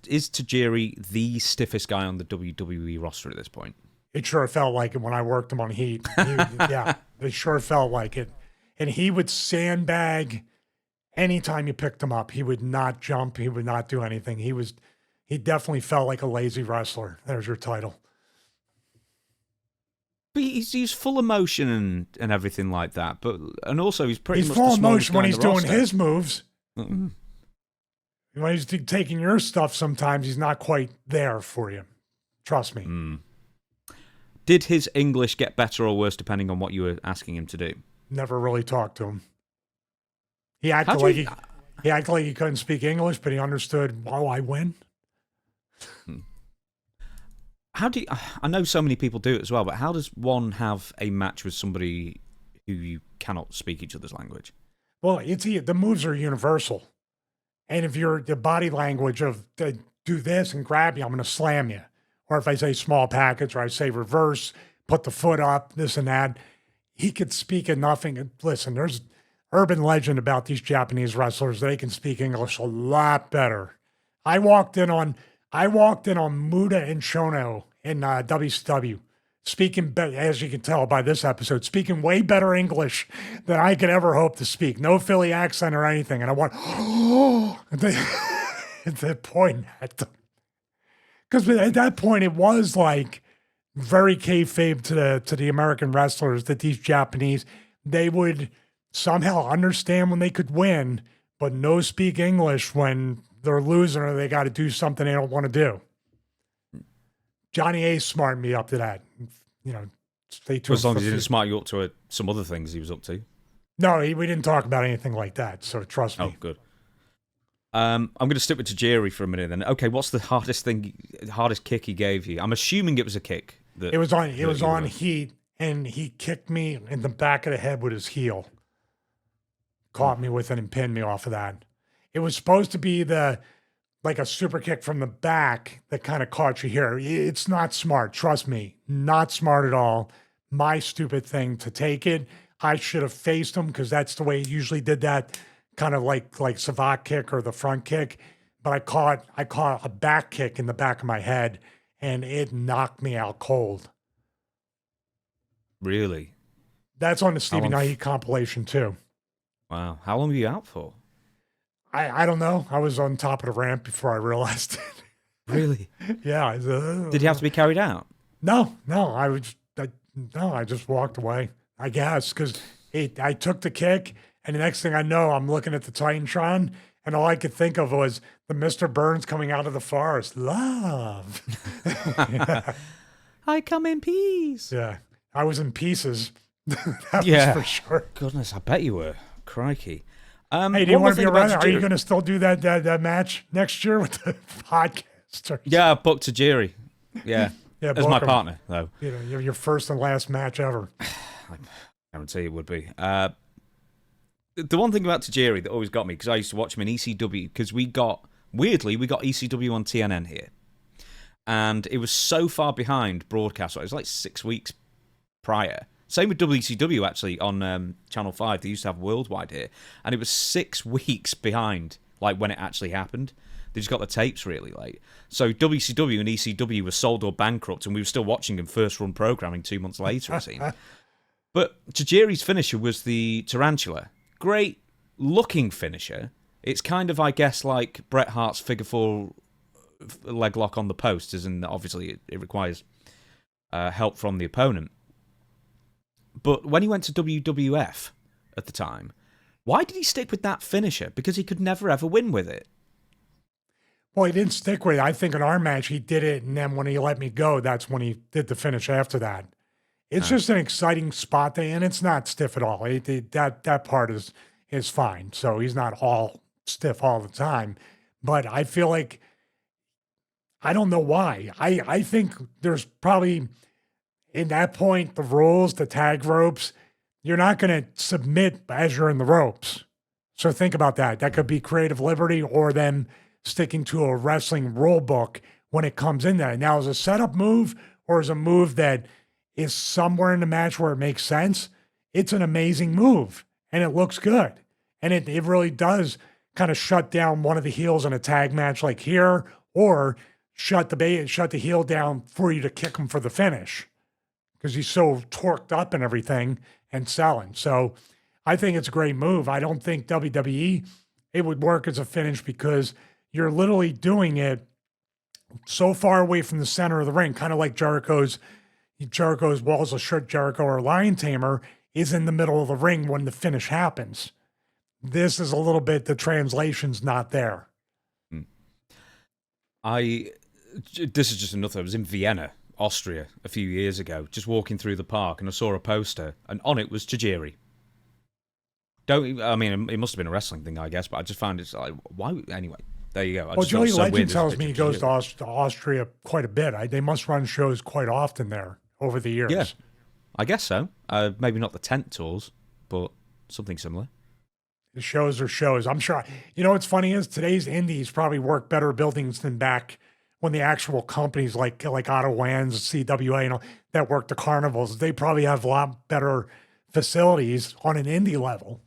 is Tajiri the stiffest guy on the WWE roster at this point? It sure felt like it when I worked him on Heat. Yeah, it sure felt like it. And he would sandbag anytime you picked him up. He would not jump. He would not do anything. He definitely felt like a lazy wrestler. There's your title. But he's full of motion and everything like that. And also he's pretty much full the of motion guy when in he's the doing roster. his moves. Mm-hmm. When he's taking your stuff, sometimes he's not quite there for you. Trust me. Mm. Did his English get better or worse depending on what you were asking him to do? Never really talked to him. He acted like he couldn't speak English, but he understood, oh, I win. I know so many people do it as well, but how does one have a match with somebody who you cannot speak each other's language? Well, the moves are universal. And if you're the body language of do this and grab you, I'm going to slam you. Or if I say small package or I say reverse, put the foot up, this and that, he could speak enough. Listen, there's urban legend about these Japanese wrestlers. They can speak English a lot better. I walked in on Muda and Shono in WCW, speaking, as you can tell by this episode, speaking way better English than I could ever hope to speak. No Philly accent or anything. And I went, oh, at that point, because at that point it was like very kayfabe to the American wrestlers that these Japanese, they would somehow understand when they could win, but no speak English when they're losing or they got to do something they don't want to do. Johnny A smarted me up to that. Stay tuned. As long as he didn't smart you up to some other things he was up to. No, we didn't talk about anything like that, so trust me. Oh, good. I'm going to stick with Tajiri for a minute then. Okay, what's the hardest kick he gave you? I'm assuming it was a kick. It was on Heat, and he kicked me in the back of the head with his heel. Caught me with it and pinned me off of that. It was supposed to be like a super kick from the back that kind of caught you here. It's not smart. Trust me, not smart at all. My stupid thing to take it. I should have faced him because that's the way he usually did that, kind of like Savate kick or the front kick. But I caught a back kick in the back of my head, and it knocked me out cold. Really? That's on the Stevie Nahi compilation too. Wow. How long were you out for? I don't know. I was on top of the ramp before I realized it. Really? Yeah. Did he have to be carried out? No. I just walked away, I guess, because I took the kick, and the next thing I know, I'm looking at the Titantron, and all I could think of was the Mr. Burns coming out of the forest. Love. I come in peace. Yeah. I was in pieces. That was for sure. Goodness, I bet you were. Crikey. Hey, do you want to be around? Are you going to still do that match next year with the podcast? Yeah, I booked Tajiri. Yeah. As my partner, though. Your first and last match ever. I guarantee it would be. The one thing about Tajiri that always got me, because I used to watch him in ECW, because we got ECW on TNN here. And it was so far behind broadcast. It was like 6 weeks prior. Same with WCW, actually, on Channel 5. They used to have Worldwide here. And it was 6 weeks behind, like, when it actually happened. They just got the tapes really late. So WCW and ECW were sold or bankrupt, and we were still watching them first-run programming 2 months later, it seemed. But Tajiri's finisher was the tarantula. Great-looking finisher. It's kind of, I guess, like Bret Hart's figure four leg lock on the post, as in, obviously, it requires help from the opponent. But when he went to WWF at the time, why did he stick with that finisher? Because he could never, ever win with it. Well, he didn't stick with it. I think in our match, he did it, and then when he let me go, that's when he did the finish after that. It's just an exciting spot there, and it's not stiff at all. That part is fine. So he's not all stiff all the time. But I feel like, I don't know why. I think there's probably... In that point, the rules, the tag ropes, you're not going to submit as you're in the ropes. So think about that. That could be creative liberty or them sticking to a wrestling rule book when it comes in there. Now, is a setup move or is a move that is somewhere in the match where it makes sense? It's an amazing move and it looks good. And it really does kind of shut down one of the heels in a tag match like here or shut the heel down for you to kick him for the finish because he's so torqued up and everything and selling. So I think it's a great move. I don't think WWE, it would work as a finish because you're literally doing it so far away from the center of the ring, kind of like Jericho's Walls of Shirt Jericho or Lion Tamer is in the middle of the ring when the finish happens. This is a little bit, the translation's not there. This is just another. I was in Vienna, Austria, a few years ago, just walking through the park, and I saw a poster, and on it was Tajiri. It must have been a wrestling thing, I guess, but I just found it's like, why? Anyway, there you go. Well, Joey Legend tells me he goes to Austria quite a bit. They must run shows quite often there over the years. Yeah, I guess so. Maybe not the tent tours, but something similar. The shows are shows. I'm sure. You know what's funny is today's indies probably work better buildings than back when the actual companies like Otto Wands, CWA, that work the carnivals. They probably have a lot better facilities on an indie level.